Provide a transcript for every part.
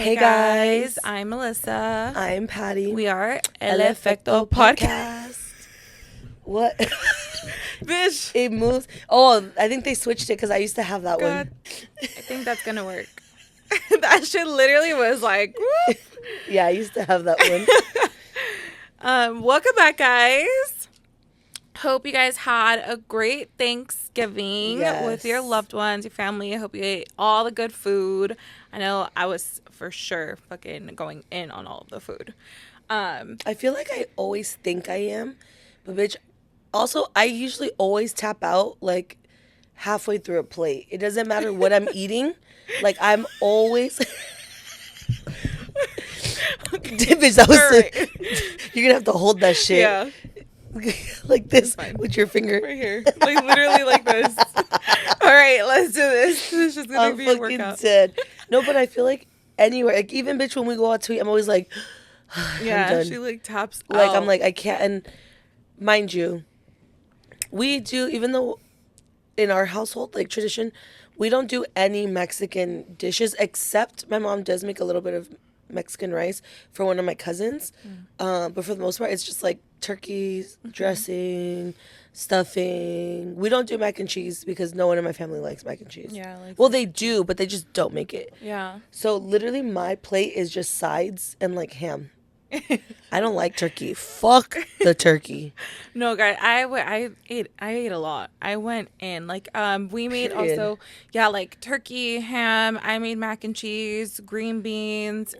Hey guys, I'm Melissa. I'm Patty. We are El Efecto podcast. What? Bitch. It moves. Oh, I think they switched it because I used to have that God, one. I think that's gonna work. That shit literally was like, whoop. Yeah, I used to have that one. Welcome back, guys. Hope you guys had a great Thanksgiving with your loved ones, your family. I hope you ate all the good food. I know I was for sure fucking going in on all of the food. I feel like I always think I am, but bitch, also I usually always tap out like halfway through a plate. It doesn't matter what I'm eating. Like I'm always. Bitch, that was Right. You're gonna have to hold that shit. Yeah. Like this with your finger right here, like literally like this. All right, let's do this. This is gonna be a workout. Dead. No, but I feel like anywhere, like even bitch when we go out to eat, I'm always like, yeah, I'm done. she like taps like out. I'm like I can't. And mind you, we do, even though in our household like tradition, we don't do any Mexican dishes except my mom does make a little bit of Mexican rice for one of my cousins, but for the most part it's just like turkey dressing, stuffing. We don't do mac and cheese because no one in my family likes mac and cheese. Yeah, like well they do, but they just don't make it. Yeah. So literally my plate is just sides and like ham. I don't like turkey. Fuck the turkey. No, guys, I ate a lot. I went in like we made Period. also like turkey, ham. I made mac and cheese, green beans.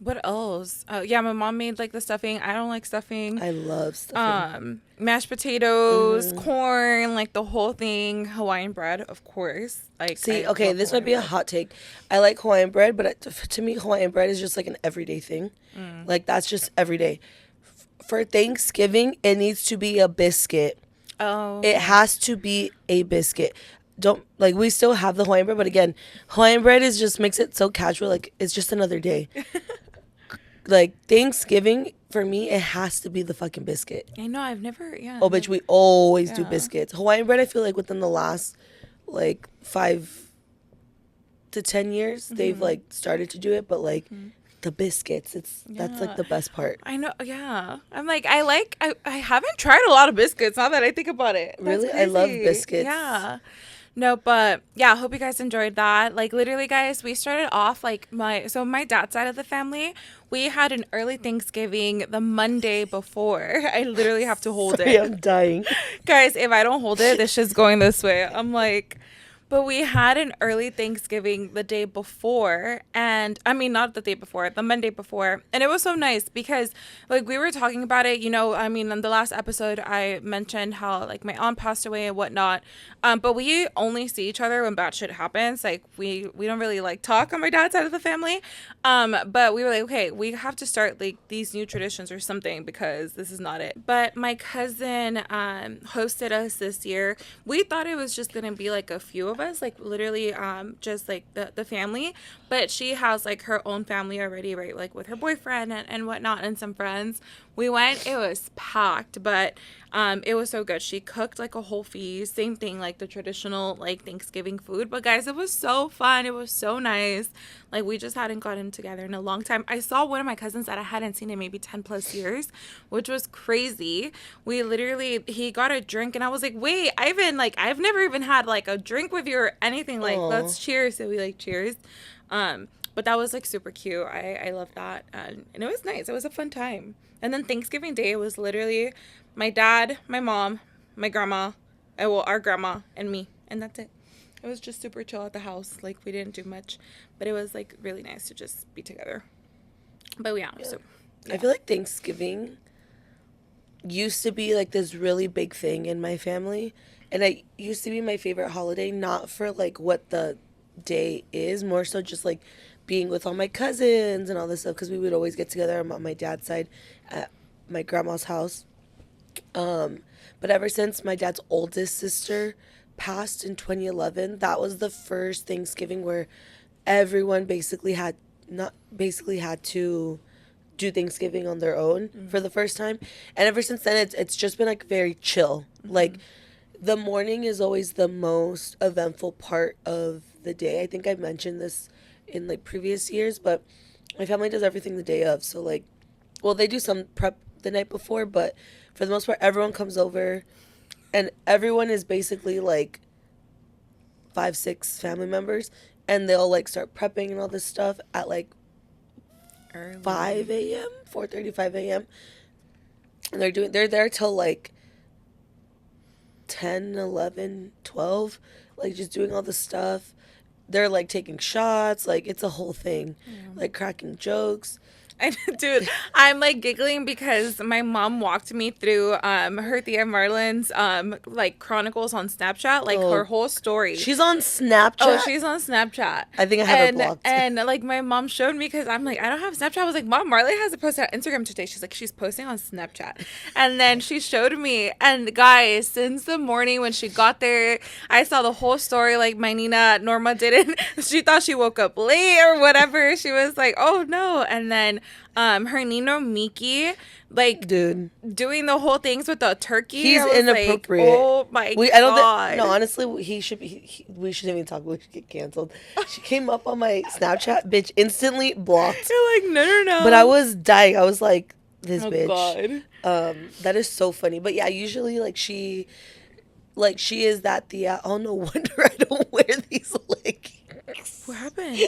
What else? My mom made like the stuffing. I don't like stuffing. I love stuffing. Mashed potatoes, corn, like the whole thing. Hawaiian bread, of course. Like, see, okay, this might be a hot take. I like Hawaiian bread, but to me, Hawaiian bread is just like an everyday thing. Like that's just everyday. For Thanksgiving, it needs to be a biscuit. Oh, it has to be a biscuit. Don't like we still have the Hawaiian bread, but again, Hawaiian bread is just makes it so casual. Like it's just another day. Like Thanksgiving for me, it has to be the fucking biscuit. I know. I've never. Yeah. Oh, bitch, we always do biscuits. Hawaiian bread, I feel like within the last like 5 to 10 years, they've like started to do it, but like the biscuits, that's like the best part. I know. Yeah. I'm like I haven't tried a lot of biscuits now that I think about it. That's really, crazy. I love biscuits. Yeah. No, but yeah, hope you guys enjoyed that. Like literally, guys, we started off like my dad's side of the family, we had an early Thanksgiving the Monday before. I literally have to hold Sorry, it. I'm dying. Guys, if I don't hold it, this shit's going this way. I'm like, but we had an early Thanksgiving the day before, and I mean, not the day before, the Monday before. And it was so nice because like we were talking about it, you know, I mean, in the last episode, I mentioned how like my aunt passed away and whatnot. But we only see each other when bad shit happens. Like we don't really like talk on my dad's side of the family. But we were like, okay, we have to start like these new traditions or something because this is not it. But my cousin hosted us this year. We thought it was just gonna be like a few of us, like literally just like the family, but she has like her own family already, right, like with her boyfriend and whatnot and some friends. We went, it was packed, but it was so good. She cooked like a whole feast, same thing like the traditional like Thanksgiving food, but guys, it was so fun. It was so nice. Like we just hadn't gotten together in a long time. I saw one of my cousins that I hadn't seen in maybe 10 plus years, which was crazy. We literally, he got a drink and I was like, wait, Ivan, like I've never even had like a drink with you or anything. Like, let's cheers. So we like cheers. But that was like super cute. I love that. And it was nice. It was a fun time. And then Thanksgiving Day was literally my dad, my mom, my grandma, our grandma and me. And that's it. It was just super chill at the house. Like we didn't do much, but it was like really nice to just be together. But yeah. So I feel like Thanksgiving used to be like this really big thing in my family. And it used to be my favorite holiday, not for like what the day is, more so just like being with all my cousins and all this stuff, because we would always get together on my dad's side at my grandma's house. But ever since my dad's oldest sister passed in 2011, that was the first Thanksgiving where everyone basically had to do Thanksgiving on their own for the first time. And ever since then, it's just been like very chill. Like the morning is always the most eventful part of the day. I think I mentioned this in like previous years, but my family does everything the day of. So like, well, they do some prep the night before, but for the most part, everyone comes over, and everyone is basically like five, six family members, and they'll like start prepping and all this stuff at like Early. 5 a.m., 4:30, 5 a.m. And they're there till like 10, 11, 12, like just doing all the stuff. They're like taking shots, like it's a whole thing, like cracking jokes. And dude, I'm like giggling because my mom walked me through her Thea Marlin's like chronicles on Snapchat, like Oh, her whole story. she's on Snapchat. Oh, she's on Snapchat. I think I have her blocked. And like my mom showed me because I'm like, I don't have Snapchat. I was like, Mom, Marley has a post on Instagram today. She's like, she's posting on Snapchat. And then she showed me. And guys, since the morning when she got there, I saw the whole story. Like my Nina Norma didn't. She thought she woke up late or whatever. She was like, oh no. And then her Nino Miki, like Dude, doing the whole things with the turkey. he's I was inappropriate. Like, oh my I don't god. think. No, honestly, he should be. We shouldn't even talk. We should get canceled. She came up on my Snapchat, bitch, instantly blocked. You're like, no, no, no. But I was dying. I was like, this Oh bitch. god. That is so funny. But yeah, usually she is that the. Oh no wonder I don't wear these leggings. What happened?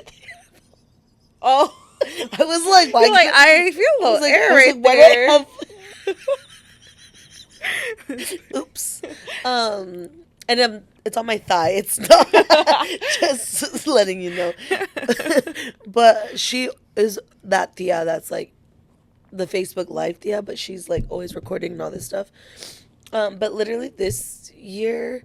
Oh. I was like, why? You're like, I feel a little air right why there. do I have- Oops. And it's on my thigh. It's not just letting you know. But she is that Tia that's like the Facebook Live Tia, but she's like always recording and all this stuff. But literally this year,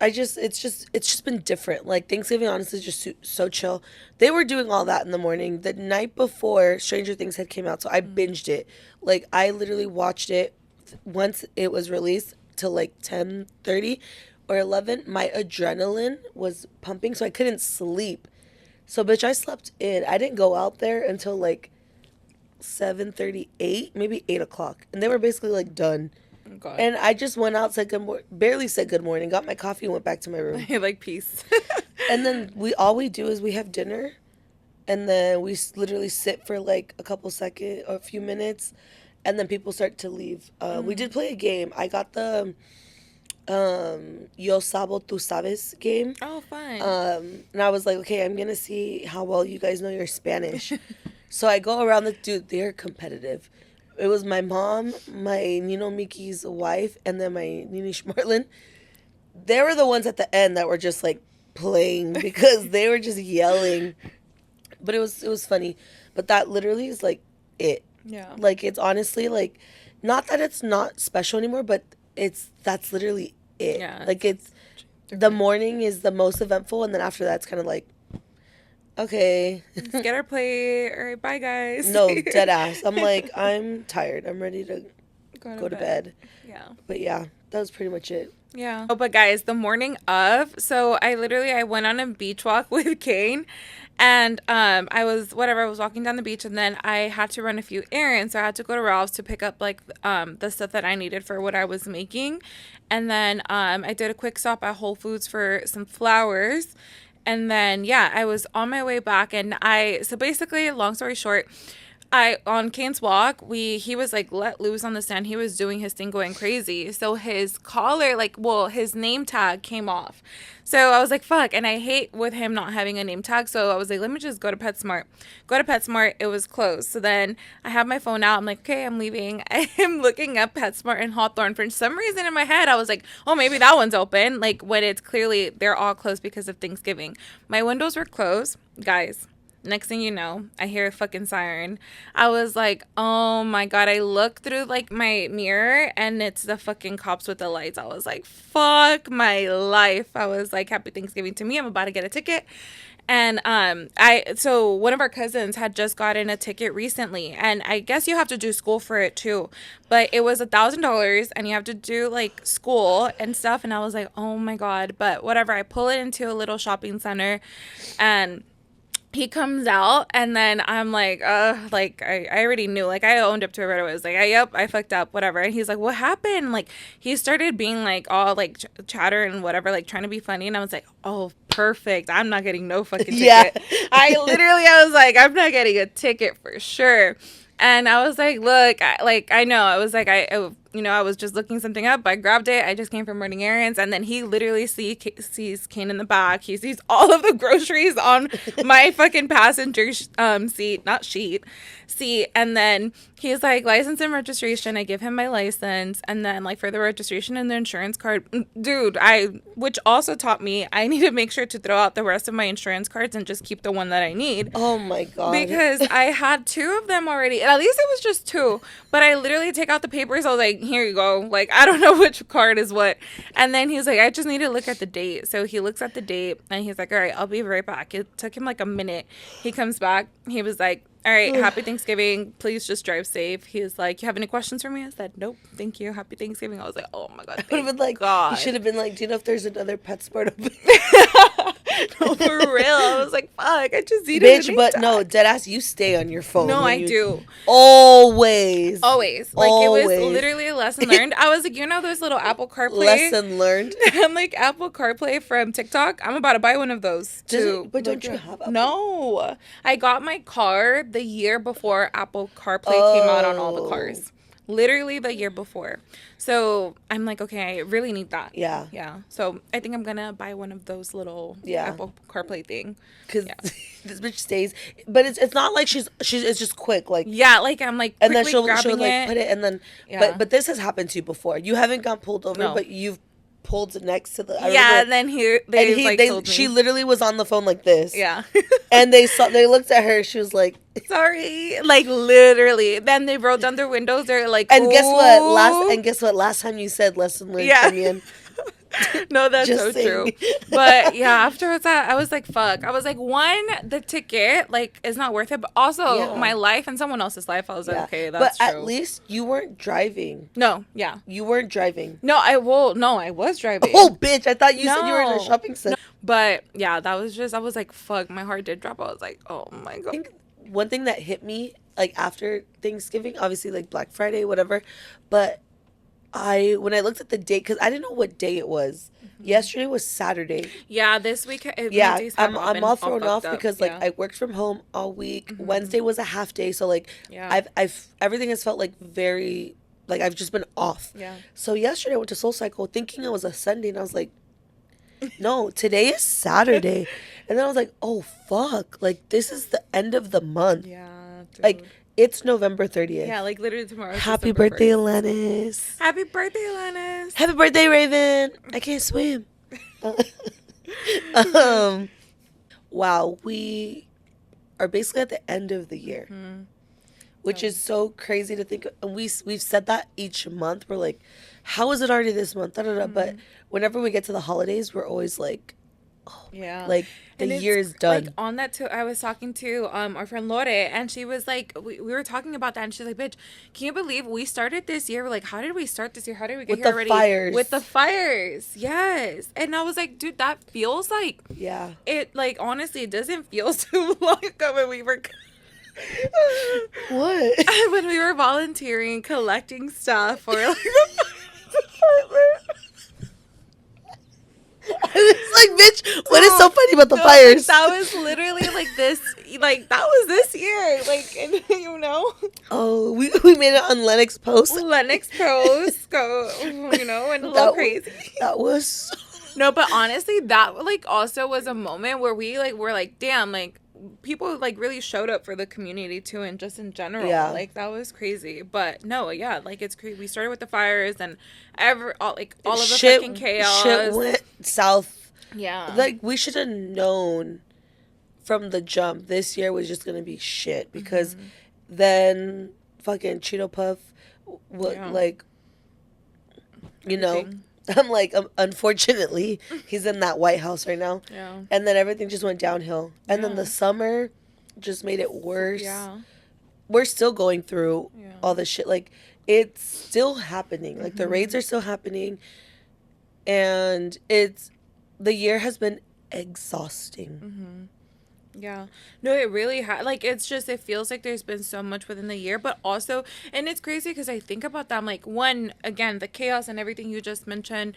it's just been different. Like Thanksgiving, honestly, is just so chill. They were doing all that in the morning. The night before, Stranger Things had came out, so I binged it. Like I literally watched it once it was released till like 10:30 or 11. My adrenaline was pumping, so I couldn't sleep. So bitch, I slept in. I didn't go out there until like 7:38, maybe 8 o'clock, and they were basically like done. Oh, god. And I just went out, said barely said good morning, got my coffee, and went back to my room. Like peace. And then all we do is we have dinner, and then we literally sit for like a couple seconds or a few minutes, and then people start to leave. We did play a game. I got the Yo Sabo Tu Sabes game. Oh, fun. And I was like, okay, I'm gonna see how well you guys know your Spanish. So I go around dude, they're competitive. It was my mom, my Nino Miki's wife, and then my Nini Schmarlin. They were the ones at the end that were just like playing because they were just yelling. But it was funny. But that literally is like it. Yeah. Like it's honestly like, not that it's not special anymore, but that's literally it. Yeah, Like it's the morning is the most eventful, and then after that it's kind of like, okay. Let's get our plate. All right, bye guys. No, dead ass. I'm like, I'm tired. I'm ready to go to bed. Yeah. But yeah, that was pretty much it. Yeah. Oh, but guys, the morning of, so I went on a beach walk with Kane, and I was walking down the beach, and then I had to run a few errands. So I had to go to Ralph's to pick up like the stuff that I needed for what I was making, and then I did a quick stop at Whole Foods for some flowers. And then, yeah, I was on my way back, and so basically, long story short, on Kane's walk, he was like let loose on the stand. He was doing his thing, going crazy. So his collar, his name tag came off. So I was like, fuck. And I hate with him not having a name tag. So I was like, let me just go to PetSmart. Go to PetSmart. It was closed. So then I have my phone out. I'm like, okay, I'm leaving. I am looking up PetSmart in Hawthorne. For some reason in my head, I was like, oh, maybe that one's open. Like when it's clearly they're all closed because of Thanksgiving. My windows were closed. Guys. Next thing you know, I hear a fucking siren. I was like, oh my god. I look through like my mirror and it's the fucking cops with the lights. I was like, fuck my life. I was like, happy Thanksgiving to me. I'm about to get a ticket. And so one of our cousins had just gotten a ticket recently, and I guess you have to do school for it too, but it was $1,000 and you have to do like school and stuff. And I was like, oh my god. But whatever, I pull it into a little shopping center, and he comes out, and then I'm like, I already knew. Like, I owned up to it right away. I was like, yep, I fucked up, whatever. And he's like, what happened? Like, he started being like all like chatter and whatever, like trying to be funny. And I was like, oh, perfect. I'm not getting no fucking ticket. Yeah. I was like, I'm not getting a ticket for sure. And I was like, look, I know. I was like, I was just looking something up. I grabbed it. I just came from running errands. And then he literally sees Kane in the back. He sees all of the groceries on my fucking passenger seat. And then he's like, license and registration. I give him my license. And then, like, for the registration and the insurance card, dude, which also taught me I need to make sure to throw out the rest of my insurance cards and just keep the one that I need. Oh my God. Because I had 2 of them already. And at least it was just 2. But I literally take out the papers. I was like, here you go. Like, I don't know which card is what. And then he's like, I just need to look at the date. So he looks at the date and he's like, all right, I'll be right back. It took him like a minute. He comes back. He was like, all right, happy Thanksgiving. Please just drive safe. He was like, you have any questions for me? I said, nope, thank you. Happy Thanksgiving. I was like, oh my God. I would have been like, God. You should have been like, do you know if there's another PetSmart open? No, for real. I was like, fuck, I just need Bitch, but no, deadass, you stay on your phone. No, I do. Always. Like, Always. it was literally a lesson learned. I was like, you know those little Apple CarPlay? Lesson learned. I'm like, Apple CarPlay from TikTok? I'm about to buy one of those, too. But don't you have Apple? No. I got my car the year before Apple CarPlay came out on all the cars. Literally the year before. So I'm like, okay, I really need that. Yeah. Yeah. So I think I'm going to buy one of those little Apple CarPlay thing. Because this bitch stays. But it's not like she's it's just quick. Like, yeah, like I'm like, and then she'll like it. put it and then, but this has happened to you before. You haven't got pulled over, but you've pulled next to the, and then she literally was on the phone like this. Yeah. And they looked at her, she was like, sorry, like literally. Then they rolled down their windows. They're like, and guess what? Last time you said lesson learned from me. No, that's so true. But yeah, afterwards, I was like, fuck. I was like, one, the ticket like is not worth it, but also my life and someone else's life. I was like, okay, that's true. But at least you weren't driving. No, yeah, you weren't driving. No, I was driving. Oh, bitch! I thought you said you were in a shopping center. No. But yeah, that was just. I was like, fuck. My heart did drop. I was like, oh my God. I think one thing that hit me like after Thanksgiving, obviously like Black Friday, whatever, but when I looked at the date, because I didn't know what day it was. Yesterday was Saturday. Yeah, this week. I'm all thrown off because like I worked from home all week. Wednesday was a half day, so like I've everything has felt like very like I've just been off. Yeah. So yesterday I went to Soul Cycle thinking it was a Sunday, and I was like, no, today is Saturday. And then I was like, oh fuck, like this is the end of the month. Yeah. Dude. Like it's November 30th. Yeah, like literally tomorrow. Happy birthday, Alanis. Happy birthday, Alanis. Happy birthday, Raven. I can't swim. Wow, we are basically at the end of the year, which is so crazy to think of. And we've said that each month. We're like, how is it already this month? But whenever we get to the holidays, we're always like, oh, like the year is done. Like on that too, I was talking to our friend Lore, and she was like, we were talking about that, and she's like, bitch, can you believe we started this year? We're like, how did we start this year? How did we get here already? With the fires, yes. And I was like, dude, that feels like it. Like honestly, it doesn't feel too long ago when we were. What? When we were volunteering, collecting stuff for like the department. It's like, bitch, what is so funny about the fires? That was literally like this, like that was this year, like, and, you know. Oh, we made it on Lennox Post. Lennox Post, go, you know, and a little crazy. That was. No, but honestly, that like also was a moment where we like were like, damn, like people like really showed up for the community too, and just in general, like that was crazy. But no, like it's crazy. We started with the fires and all of the fucking chaos. Shit went south. Yeah, like we should have known from the jump this year was just gonna be shit because then fucking Cheeto Puff, like, you know. I'm like, unfortunately, he's in that White House right now. Yeah. And then everything just went downhill. And then the summer just made it worse. Yeah. We're still going through all this shit. Like, it's still happening. Like, the raids are still happening. And the year has been exhausting. Yeah. No, it really like it's just it feels like there's been so much within the year, but also and it's crazy because I think about that. I'm like, one, again, the chaos and everything you just mentioned,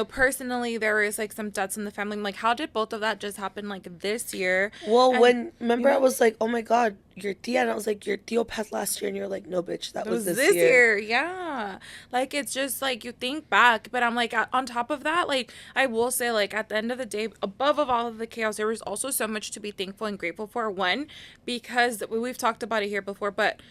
personally there is like some deaths in the family. I'm like, how did both of that just happen like this year? Well, And when remember I was like, "Oh my God, your tia," and I was like, "Your tio passed last year," and you're like, "No, bitch, that it was was this this year." year, yeah. Like it's just like you think back, but I'm like on top of that, like I will say, like at the end of the day, above of all of the chaos, there was also so much to be thankful and grateful for. One, because we've talked about it here before, but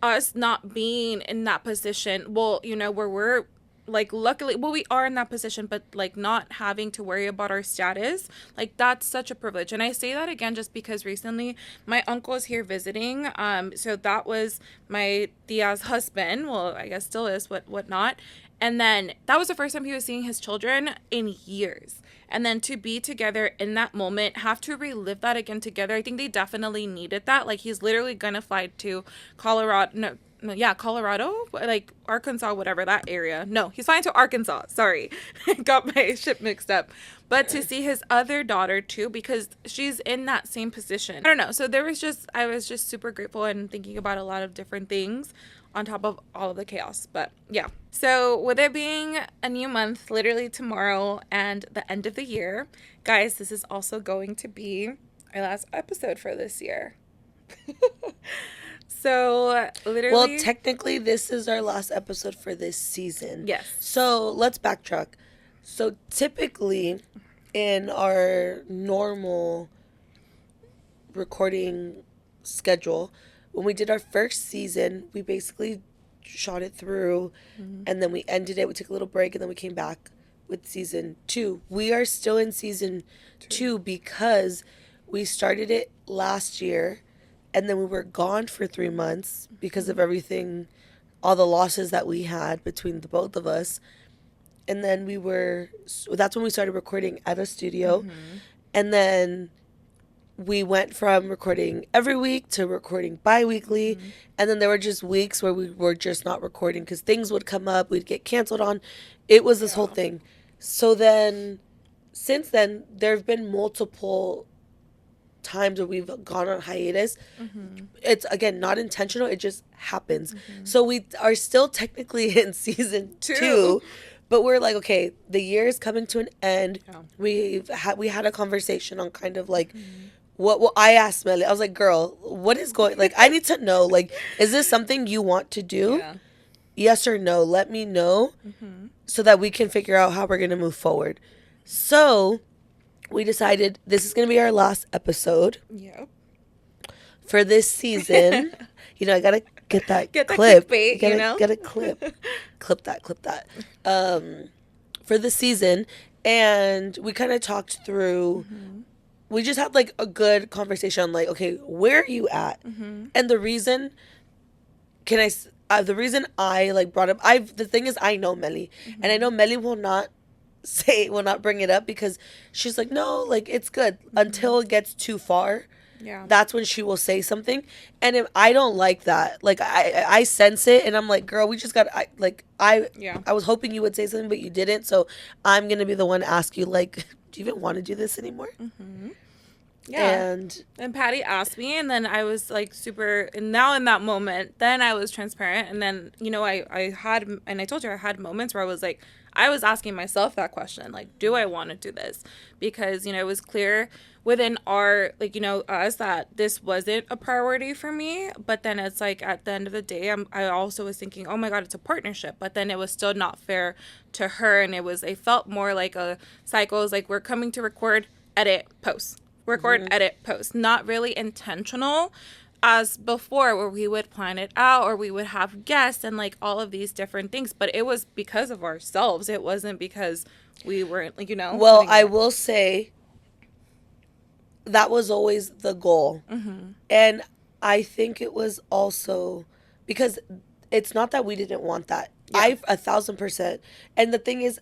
us not being in that position, well, where we're like luckily well we are in that position, but like not having to worry about our status, like that's such a privilege. And I say that again just because recently my uncle is here visiting, so that was my tia's husband, well I guess still is, whatnot. And then that was the first time he was seeing his children in years, and then to be together in that moment, have to relive that again together, I think they definitely needed that. Like he's literally gonna fly to Colorado, no, yeah, Colorado, like Arkansas, whatever that area. No, he's flying to Arkansas. Sorry, got my ship mixed up. But to see his other daughter too, because she's in that same position. I don't know. So I was just super grateful and thinking about a lot of different things on top of all of the chaos. But yeah. So with it being a new month, literally tomorrow, and the end of the year, guys, this is also going to be our last episode for this year. So Well, literally, technically, this is our last episode for this season. yes. So let's backtrack. So typically, in our normal recording schedule, when we did our first season, we basically shot it through, and then we ended it. We took a little break, and then we came back with season two. We are still in season two because we started it last year, and then we were gone for 3 months because of everything, all the losses that we had between the both of us. And then that's when we started recording at a studio. And then we went from recording every week to recording bi-weekly. And then there were just weeks where we were just not recording because things would come up, we'd get canceled on. It was this whole thing. So then, since then, there have been multiple times where we've gone on hiatus. It's again not intentional, it just happens. So we are still technically in season two, but we're like, okay, the year is coming to an end. We had a conversation on kind of like what I asked Mely. I was like, girl, what is going, like, I need to know, like, is this something you want to do? Yeah. Yes or no, let me know, so that we can figure out how we're going to move forward. So we decided this is going to be our last episode Yep. for this season. I gotta get that Get that clip. clickbait, Get a clip. clip that. For the season, and we kind of talked through. We just had like a good conversation on like, okay, where are you at? And the reason, the reason I like brought up, the thing is, I know Mely, and I know Mely will not bring it up because she's like, no, like it's good until it gets too far. Yeah. That's when she will say something. And if I don't like that, like I sense it, and I'm like, girl, we just got I was hoping you would say something, but you didn't. So I'm gonna be the one to ask you, like, do you even want to do this anymore? Yeah. And Patty asked me, and then I was like super, and now in that moment, then I was transparent. And then, I had, and I told you I had moments where I was like, I was asking myself that question, like, do I want to do this? Because, it was clear within our, like, us that this wasn't a priority for me. But then it's like at the end of the day, I also was thinking, oh my God, it's a partnership. But then it was still not fair to her. And it felt more like a cycle. It was like, we're coming to record, edit, post. Record, edit, post. Not really intentional as before, where we would plan it out or we would have guests and like all of these different things. But it was because of ourselves. It wasn't because we weren't, like, Well, I will say that was always the goal. And I think it was also because it's not that we didn't want that. Yeah. 1,000%. And the thing is,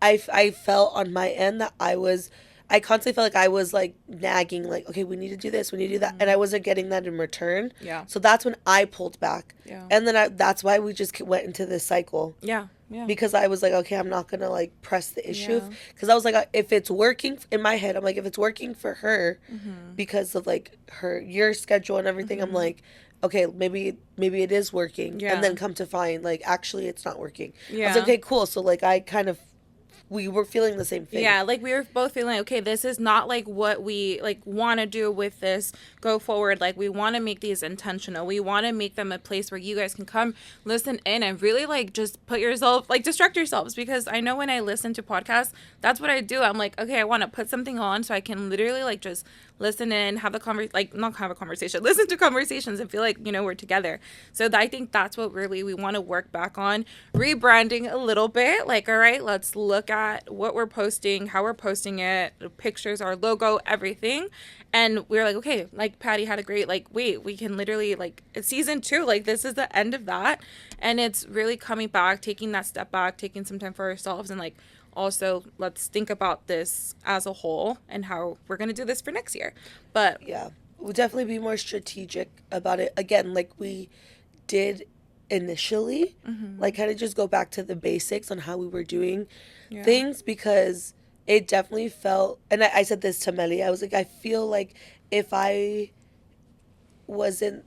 I felt on my end that I constantly felt like I was like nagging, like, okay, we need to do this, we need to do that. And I wasn't getting that in return. Yeah. So that's when I pulled back. Yeah. And then that's why we just went into this cycle. Yeah. Yeah. because I was like, okay, I'm not gonna like press the issue, Yeah. because I was like, if it's working in my head, I'm like, if it's working for her Mm-hmm. because of like your schedule and everything, I'm Mm-hmm. like, okay, maybe it is working, and Yeah. then come to find like actually it's not working. I was like, Yeah. okay, cool. So like I kind of we were feeling the same thing. Yeah, like we were both feeling okay, this is not like what we like want to do with this go forward. Like we want to make these intentional. We want to make them a place where you guys can come listen in and really like just put yourself like distract yourselves, because I know when I listen to podcasts, that's what I do. I'm like, okay, I want to put something on so I can literally like just listen in, have a like not have a conversation, listen to conversations and feel like, we're together. So I think that's what really we want to work back on, rebranding a little bit. Like, all right, let's look at what we're posting, how we're posting it, the pictures, our logo, everything. And we were like, okay, like Patty had a great, like, wait, we can literally, like, it's season 2, like, this is the end of that. And it's really coming back, taking that step back, taking some time for ourselves, and, like, also let's think about this as a whole and how we're going to do this for next year. But Yeah, we'll definitely be more strategic about it again, like we did initially. Like kind of just go back to the basics on how we were doing yeah. things, because it definitely felt, and I said this to Mely, I was like, I feel like if I wasn't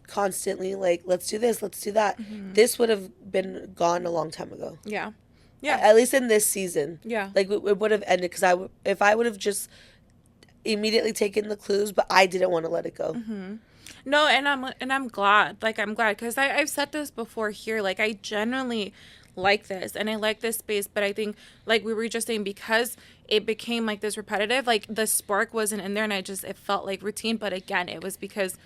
constantly like, let's do this, let's do that, this would have been gone a long time ago. Yeah. Yeah. At least in this season. Yeah. Like it would have ended, because if I would have just immediately taken the clues, but I didn't want to let it go. No, and I'm glad. Like I'm glad, because I've said this before here. Like I genuinely like this and I like this space, but I think like we were just saying, because it became like this repetitive, like the spark wasn't in there, and it felt like routine. But again, it was because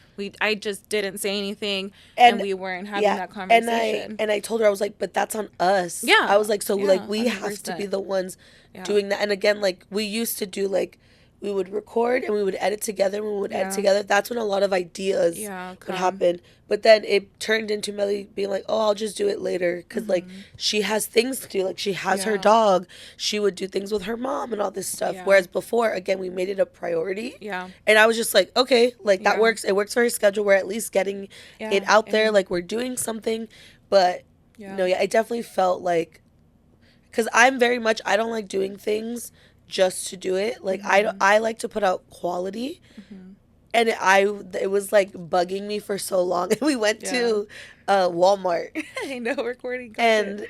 I just didn't say anything, and we weren't having yeah, that conversation. And I told her, I was like, but that's on us. Yeah. I was like, so Yeah, like we have to 100%. be the ones Yeah. doing that. And again, like we used to do, like we would record and we would edit together, and we would edit Yeah. together. That's when a lot of ideas Yeah, would happen. But then it turned into Melly being like, oh, I'll just do it later, because like she has things to do. Like she has her Yeah. dog. She would do things with her mom and all this stuff. Yeah. Whereas before, again, we made it a priority. Yeah. And I was just like, okay, like that Yeah. works. It works for her schedule. We're at least getting Yeah. it out there. And- Like we're doing something. But Yeah. no, yeah, I definitely felt like, because I'm very much, I don't like doing things just to do it. Like I like to put out quality. And it was like bugging me for so long. And we went to Walmart. I know, recording and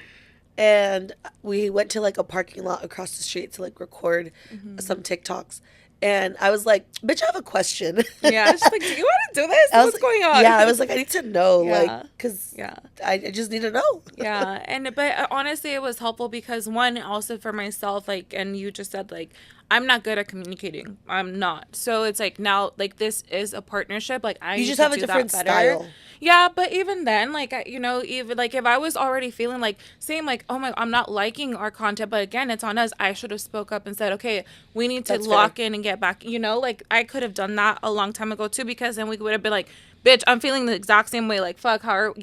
and we went to like a parking lot across the street to like record some TikToks. And I was like, bitch, I have a question. Yeah, she's like, do you want to do this? What's going on? Yeah, I was like, I need to know. Yeah. Like, because Yeah. I just need to know. Yeah, but honestly it was helpful, because one, also for myself, like, and you just said, like, I'm not good at communicating. I'm not. So it's like, now, like, this is a partnership. Like, I You need just to have a do different that better. style. Yeah, but even then, like, even like if I was already feeling like saying like, oh my, I'm not liking our content, but again, it's on us. I should have spoke up and said, okay, we need to That's lock fair. in and get back. Like I could have done that a long time ago too, because then we would have been like, bitch, I'm feeling the exact same way. Like, fuck, how.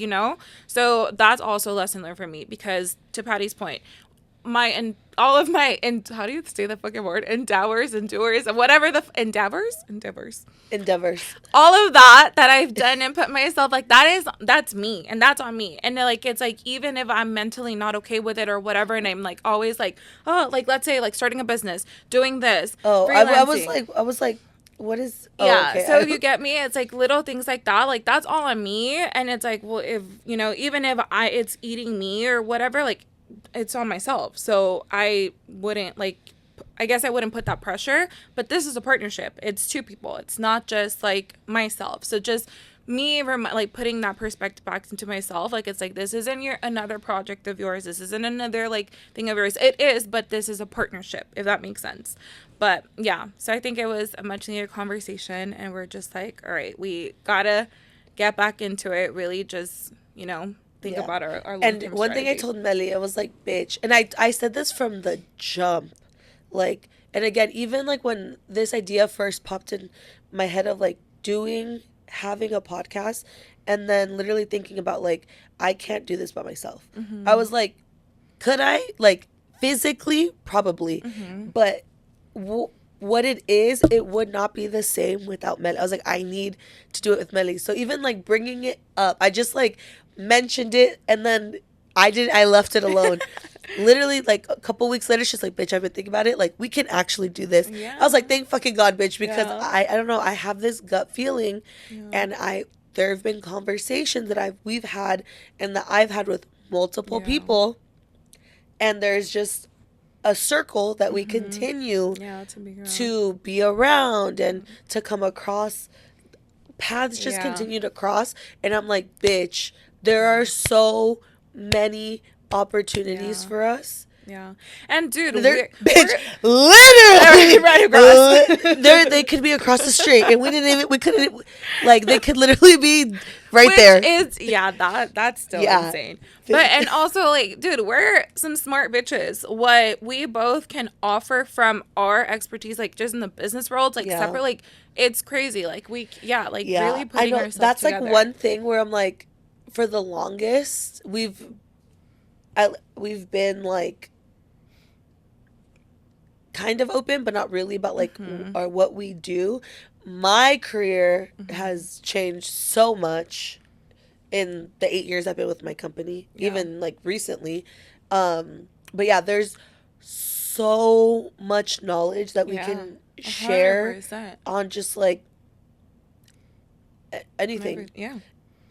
So that's also a lesson learned for me, because to Patty's point, all of my, and how do you say the fucking word, endowers, endures, whatever the endeavors, all of that I've done and put myself, like, that's me, and that's on me. And like, it's like, even if I'm mentally not okay with it or whatever, and I'm like always like, oh, like, let's say like starting a business, doing this, Oh, I was like, what is? Oh, yeah, okay. so you get me. It's like little things like that. Like, that's all on me. And it's like, well, if even if it's eating me or whatever, like, it's on myself. So I wouldn't, like, I guess I wouldn't put that pressure. But this is a partnership. It's two people. It's not just like myself. So just me, like, putting that perspective back into myself. Like, it's like, this isn't another project of yours. This isn't another like thing of yours. It is, but this is a partnership, if that makes sense. But yeah, so I think it was a much needed conversation, and we're just like, all right, we gotta get back into it. Really, just think about our And long-term one thing I strategy. told Melly, I was like, bitch, and I said this from the jump, like, and again, even like when this idea first popped in my head of like having a podcast, and then literally thinking about like, I can't do this by myself. I was like, could I, like, physically? Probably, but what it is, it would not be the same without Mely. I was like, I need to do it with Mely. So even like bringing it up, I just like mentioned it, and then I left it alone. Literally, like a couple weeks later, she's like, "Bitch, I've been thinking about it. Like, we can actually do this." Yeah. I was like, "Thank fucking God, bitch," because Yeah. I don't know. I have this gut feeling, Yeah. and there have been conversations that we've had, and that I've had with multiple Yeah. people, and there's just a circle that we continue Yeah, to be around and to come across. Paths just Yeah. continue to cross, and I'm like, bitch, there are so many opportunities Yeah. for us. Yeah. And dude, Bitch, we're literally, right across. they could be across the street, and we couldn't, like, they could literally be right Which there. is, yeah, that's still Yeah. insane. But, and also, like, dude, we're some smart bitches. What we both can offer from our expertise, like, just in the business world, like, Yeah. separate, like, it's crazy. Like, really Yeah, putting I know ourselves that's together. like one thing where I'm like, for the longest, we've been like kind of open, but not really about like or what we do. My career has changed so much in the 8 years I've been with my company, even like recently. But yeah, there's so much knowledge that we can share 100%. on just like anything. Yeah.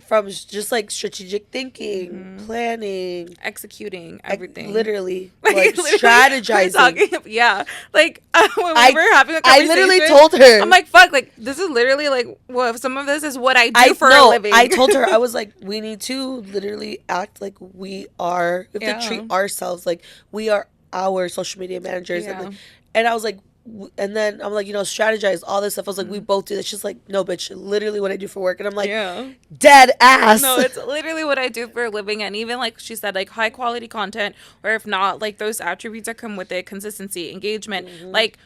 From just like strategic thinking, planning, Executing everything. Literally, like strategizing. Yeah. Like, when we were having a conversation, I literally told her. I'm like, fuck, like, this is literally, like, well, some of this is what I do for a living. I told her, I was like, we need to literally act like we have to treat ourselves like we are our social media managers. Yeah. And I was like, and then I'm like, strategize all this stuff. I was like, we both do this. She's like, no, bitch, literally what I do for work. And I'm like, dead ass. No, it's literally what I do for a living. And even like she said, like high quality content, or if not, like those attributes that come with it, consistency, engagement, like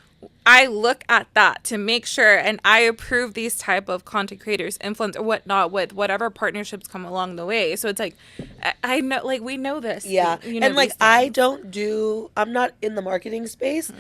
I look at that to make sure, and I approve these type of content creators, influence or whatnot with whatever partnerships come along the way. So it's like, I know, like we know this. Yeah. And like, I'm not in the marketing space,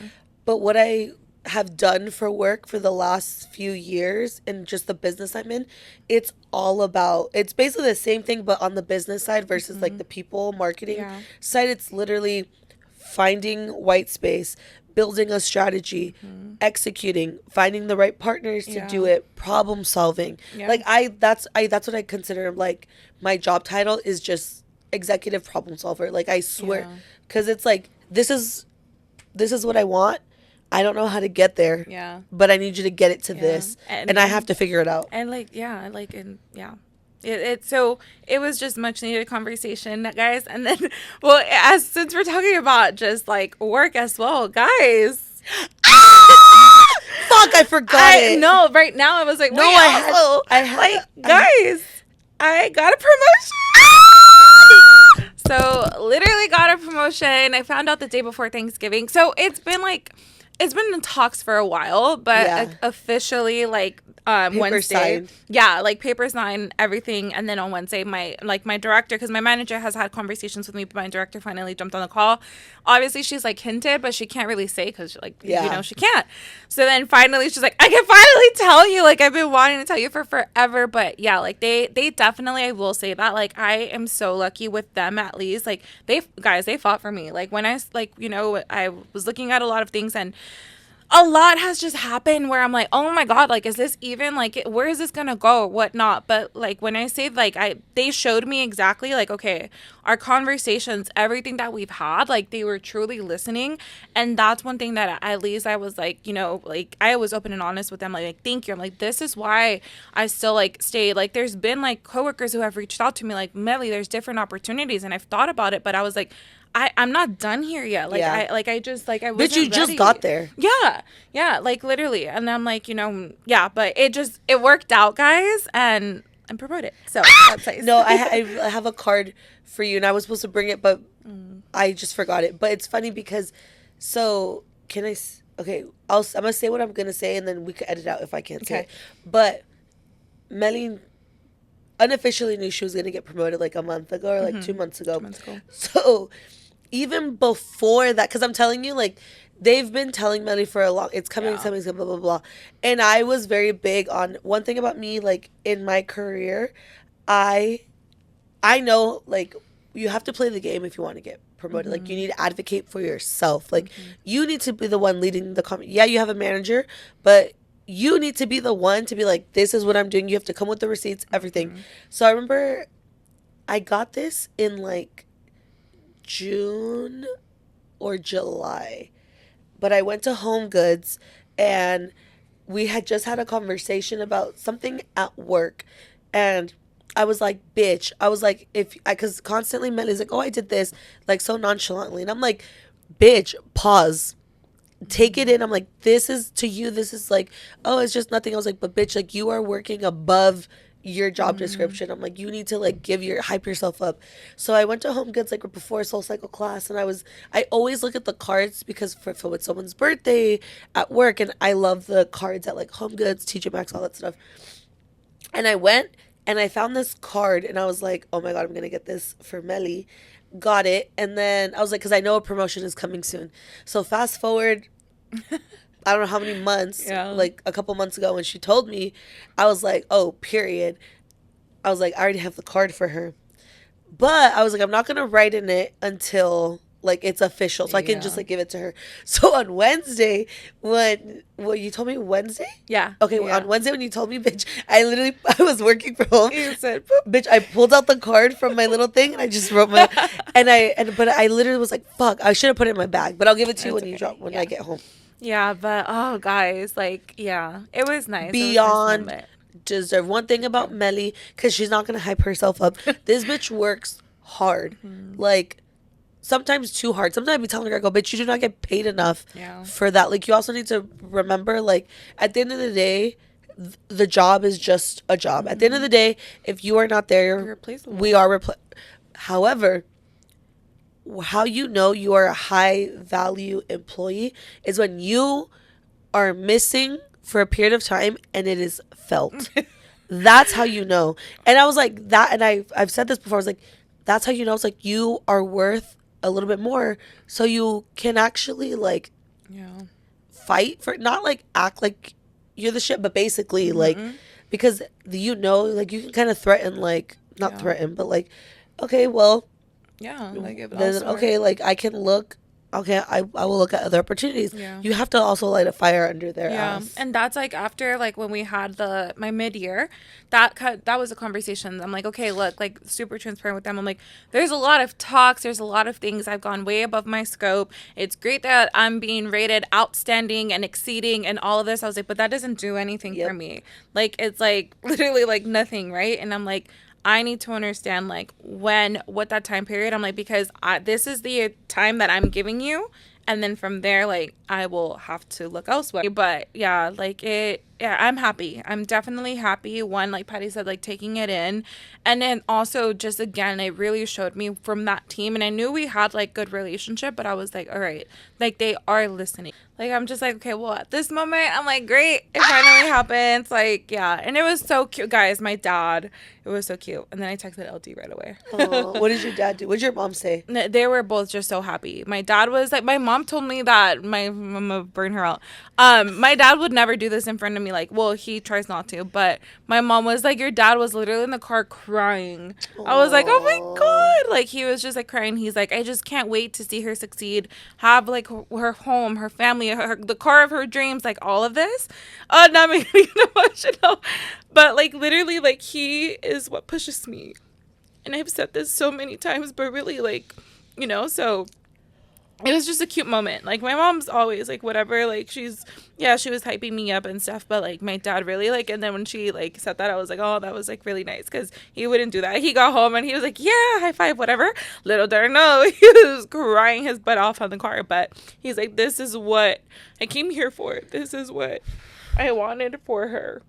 but what I have done for work for the last few years and just the business I'm in, it's basically the same thing, but on the business side versus like the people marketing side. It's literally finding white space, building a strategy, executing, finding the right partners to do it, problem solving. Like that's what I consider like my job title is just executive problem solver. Like I swear, because it's like, this is what I want. I don't know how to get there. Yeah. But I need you to get it to this. And I have to figure it out. And like, so it was just much needed conversation, guys. And then, well, since we're talking about just like work as well, guys. Fuck, I forgot it. No, right now I was like, no, I had like, guys, I got a promotion. So literally got a promotion. I found out the day before Thanksgiving. So it's been in talks for a while, but officially like paper Wednesday. Signed. Yeah, like paper signed, everything. And then on Wednesday, my director, because my manager has had conversations with me, but my director finally jumped on the call. Obviously, she's like hinted, but she can't really say because she can't. So then finally, she's like, I can finally tell you. Like, I've been wanting to tell you for forever. But yeah, like they definitely, I will say that. Like, I am so lucky with them at least. Like, they fought for me. Like, when I was looking at a lot of things, and a lot has just happened where I'm like, oh my God, like, is this even, like, where is this gonna go or whatnot? But like, when I say like, they showed me exactly like, okay, our conversations, everything that we've had, like, they were truly listening. And that's one thing that at least I was like, like, I was open and honest with them, like thank you. I'm like, this is why I still like stayed. Like, there's been like coworkers who have reached out to me like, Mely, there's different opportunities, and I've thought about it, but I was like, I'm not done here yet. Like, I wasn't but you just got there. Yeah, like literally. And I'm like, but it worked out, guys, and I'm promoted. So that's nice. No, I have a card for you, and I was supposed to bring it, but I just forgot it. But it's funny because, can I? Okay, I'm gonna say what I'm gonna say, and then we could edit out if I can't say it. But Mely unofficially knew she was gonna get promoted like a month ago or like 2 months ago. 2 months ago. So even before that, because I'm telling you, like, they've been telling Mely for a long, it's coming, blah, blah, blah. And I was very big on, one thing about me, like, in my career, I know, like, you have to play the game if you want to get promoted. Like, you need to advocate for yourself. Like, you need to be the one leading the yeah, you have a manager, but you need to be the one to be like, this is what I'm doing. You have to come with the receipts, everything. So I remember I got this in like June or July, but I went to Home Goods and we had just had a conversation about something at work, and I was like, bitch, I was like, if I, cause constantly Mely's like, oh, I did this, like so nonchalantly, and I'm like, bitch, pause, take it in. I'm like, this is to you, this is like, oh, it's just nothing. I was like, but bitch, like, you are working above your job description. I'm like, you need to like hype yourself up. So I went to Home Goods like before Soul Cycle class, and I always look at the cards because for it's someone's birthday at work, and I love the cards at like Home Goods, TJ Maxx, all that stuff. And I went and I found this card, and I was like, oh my god, I'm gonna get this for Mely. Got it, and then I was like, because I know a promotion is coming soon. So fast forward, I don't know how many months, Yeah. like a couple months ago when she told me, I was like, oh, period. I was like, I already have the card for her. But I was like, I'm not going to write in it until like it's official. So I can just like give it to her. So on Wednesday, well, you told me Wednesday? Yeah. Okay, Yeah. on Wednesday when you told me, bitch, I was working from home. You said, Bitch, I pulled out the card from my little thing and I just wrote but I literally was like, fuck, I should have put it in my bag, but I'll give it to you when I get home. Yeah, but oh, guys, like, yeah, it was nice. Beyond It was nice deserve. One thing about Mely, because she's not gonna hype herself up, this bitch works hard, like sometimes too hard. Sometimes I be telling her, I go, bitch, you do not get paid enough for that. Like, you also need to remember, like, at the end of the day, the job is just a job. At the end of the day, if you are not there, You're replaceable. we are however, how you know you are a high value employee is when you are missing for a period of time and it is felt. That's how you know. And I was like that, and I've said this before. I was like, that's how you know. It's like you are worth a little bit more, so you can actually like fight for, not like act like you're the shit, but basically like, because like you can kind of threaten, like not threaten, but like, okay, well, like if then okay, like I can look. Okay, I will look at other opportunities. You have to also light a fire under their ass. And that's like after like when we had my mid-year, that was a conversation. I'm like, okay, look, like super transparent with them. I'm like, there's a lot of talks, there's a lot of things I've gone way above my scope. It's great that I'm being rated outstanding and exceeding and all of this. I was like, but that doesn't do anything for me. Like, it's like literally like nothing, right? And I'm like, I need to understand like what that time period. I'm like, because this is the time that I'm giving you, and then from there, like, I will have to look elsewhere. But yeah, like I'm happy. I'm definitely happy. One, like Patty said, like taking it in, and then also just again, it really showed me from that team, and I knew we had like good relationship, but I was like, all right, like they are listening. Like, I'm just like, okay, well, at this moment, I'm like, great, it finally happens. Like, yeah, and it was so cute, guys. My dad, it was so cute. And then I texted LD right away. What did your dad do? What did your mom say? They were both just so happy. My dad was like, my mom told me that I'm gonna burn her out. My dad would never do this in front of me. Like, well, he tries not to, but my mom was like, your dad was literally in the car crying. Aww. I was like, oh my God. Like, he was just like crying. He's like, I just can't wait to see her succeed, have like her home, her family, the car of her dreams, like all of this. Not making me emotional, but like literally, like he is what pushes me. And I've said this so many times, but really, like, so it was just a cute moment. Like, my mom's always like, whatever, like she was hyping me up and stuff, but like my dad really, like, and then when she like said that, I was like, oh, that was like really nice, because he wouldn't do that. He got home and he was like, yeah, high five, whatever. Little did I know, he was crying his butt off on the car, but he's like, this is what I came here for. This is what I wanted for her.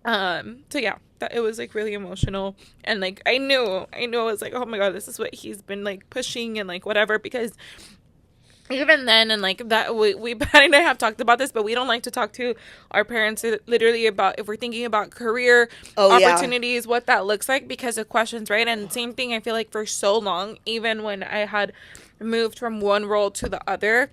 So yeah, that it was like really emotional, and like I knew I was like, oh my God, this is what he's been like pushing and like whatever, because even then, and like that we Patty and I have talked about this, but we don't like to talk to our parents literally about if we're thinking about career opportunities, what that looks like, because of questions, right? And same thing, I feel like for so long, even when I had moved from one role to the other,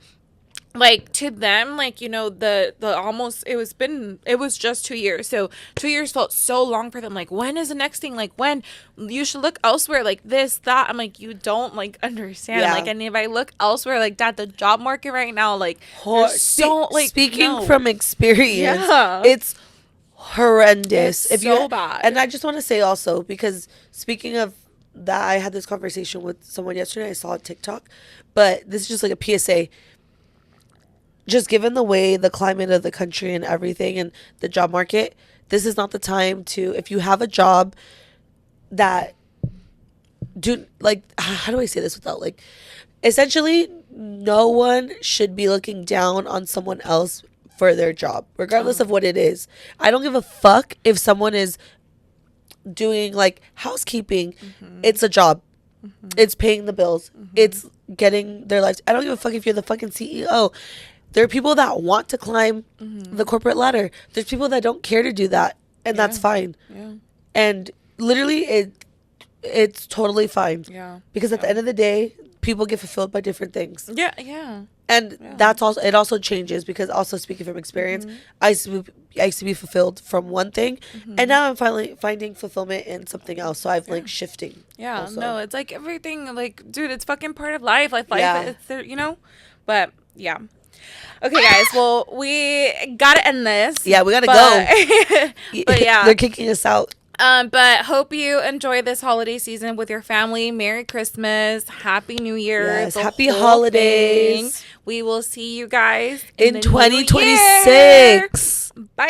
like to them, like, you know, the almost, it was just 2 years, so 2 years felt so long for them. Like, when is the next thing? Like, when you should look elsewhere, like this, that. I'm like, you don't like understand. Yeah. Like, and if I look elsewhere, like that, the job market right now, like, there's so like, speaking no. from experience, Yeah. it's horrendous. It's so bad. And I just want to say also, because speaking of that, I had this conversation with someone yesterday. I saw on TikTok, but this is just like a PSA. Just given the way the climate of the country and everything and the job market, this is not the time to, if you have a job that do like, how do I say this without like, essentially no one should be looking down on someone else for their job, regardless of what it is. I don't give a fuck if someone is doing like housekeeping. It's a job. It's paying the bills. It's getting their lives. I don't give a fuck if you're the fucking CEO. There are people that want to climb the corporate ladder. There's people that don't care to do that, and that's fine. Yeah. And literally, it's totally fine. Yeah. Because at the end of the day, people get fulfilled by different things. Yeah. Yeah. And that's also, it also changes, because also speaking from experience, I used to be fulfilled from one thing, and now I'm finally finding fulfillment in something else. So I've like shifting. Yeah, also. no, it's like everything, like, dude, it's fucking part of life. Life, Yeah. it's there, you know? But, yeah. Okay, guys, well, we gotta end this. Yeah, we gotta go. But, yeah. They're kicking us out. But hope you enjoy this holiday season with your family. Merry Christmas. Happy New Year. Yes, the happy whole holidays. thing. We will see you guys In the new 2026. year. Bye.